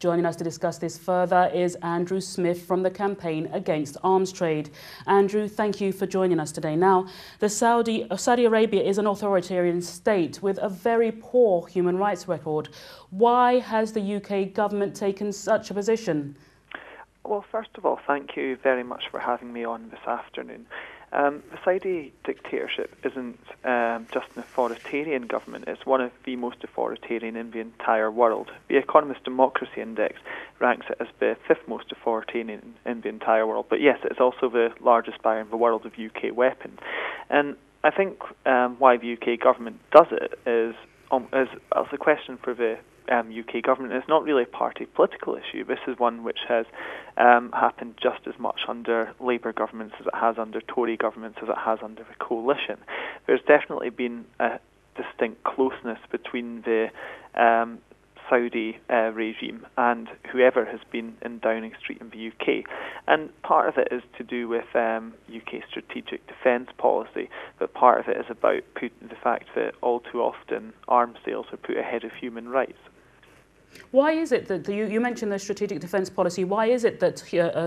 Joining us to discuss this further is Andrew Smith from the Campaign Against Arms Trade. Andrew, thank you for joining us today. Now, Saudi Arabia is an authoritarian state with a very poor human rights record. Why has the UK government taken such a position? Well, first of all, thank you very much for having me on this afternoon. The Saudi dictatorship isn't just an authoritarian government, it's one of the most authoritarian in the entire world. The Economist Democracy Index ranks it as the fifth most authoritarian in the entire world, but yes, it's also the largest buyer in the world of UK weapons. And I think why the UK government does it is a question for the UK government. It's not really a party political issue. This is one which has happened just as much under Labour governments as it has under Tory governments as it has under the coalition. There's definitely been a distinct closeness between the Saudi regime and whoever has been in Downing Street in the UK. And part of it is to do with UK strategic defence policy, but part of it is about the fact that all too often arms sales are put ahead of human rights. Why is it that, you mentioned the strategic defence policy, why is it that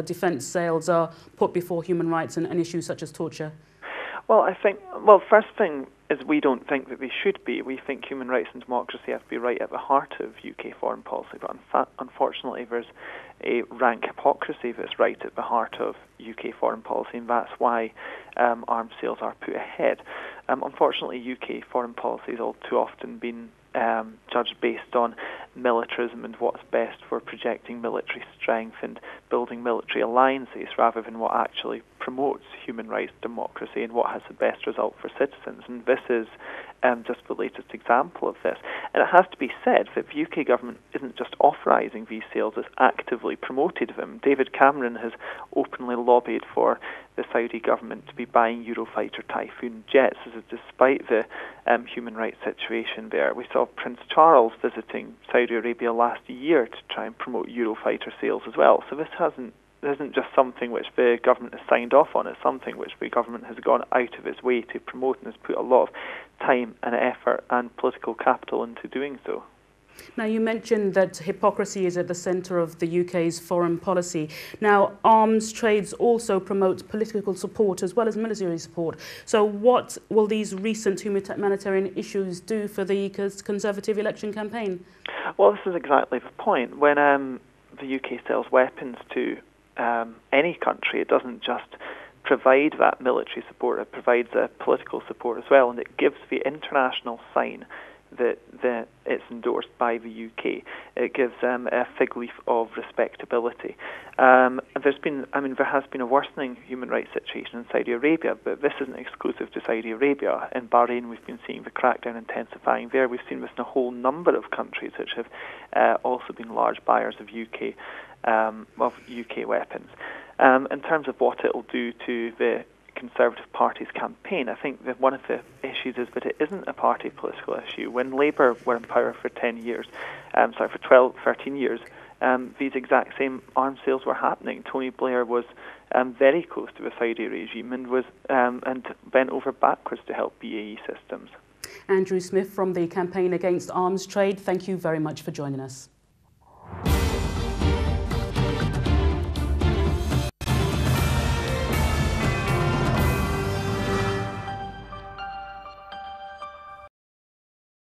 defence sales are put before human rights and issues such as torture? Well, first thing is we don't think that they should be. We think human rights and democracy have to be right at the heart of UK foreign policy, but unfortunately there's a rank hypocrisy that's right at the heart of UK foreign policy, and that's why arms sales are put ahead. Unfortunately, UK foreign policy has all too often been judged based on militarism and what's best for projecting military strength and building military alliances rather than what actually promotes human rights, democracy, and what has the best result for citizens. And this is just the latest example of this. And it has to be said that the UK government isn't just authorising these sales, it's actively promoted them. David Cameron has openly lobbied for the Saudi government to be buying Eurofighter Typhoon jets, despite the human rights situation there. We saw Prince Charles visiting Saudi Arabia last year to try and promote Eurofighter sales as well. So this isn't just something which the government has signed off on, it's something which the government has gone out of its way to promote and has put a lot of time and effort and political capital into doing so. Now, you mentioned that hypocrisy is at the centre of the UK's foreign policy. Now, arms trades also promote political support as well as military support. So what will these recent humanitarian issues do for the Conservative election campaign? Well, this is exactly the point. When the UK sells weapons to any country, it doesn't just provide that military support, it provides political support as well, and it gives the international sign that it's endorsed by the UK. It gives them a fig leaf of respectability. There has been a worsening human rights situation in Saudi Arabia, but this isn't exclusive to Saudi Arabia. In Bahrain, we've been seeing the crackdown intensifying there. We've seen this in a whole number of countries which have also been large buyers of UK weapons. In terms of what it will do to the Conservative Party's campaign, I think that one of the issues is that it isn't a party political issue. When Labour were in power for 13 years, these exact same arms sales were happening. Tony Blair was very close to the Saudi regime and was and bent over backwards to help BAE Systems. Andrew Smith from the Campaign Against Arms Trade, thank you very much for joining us.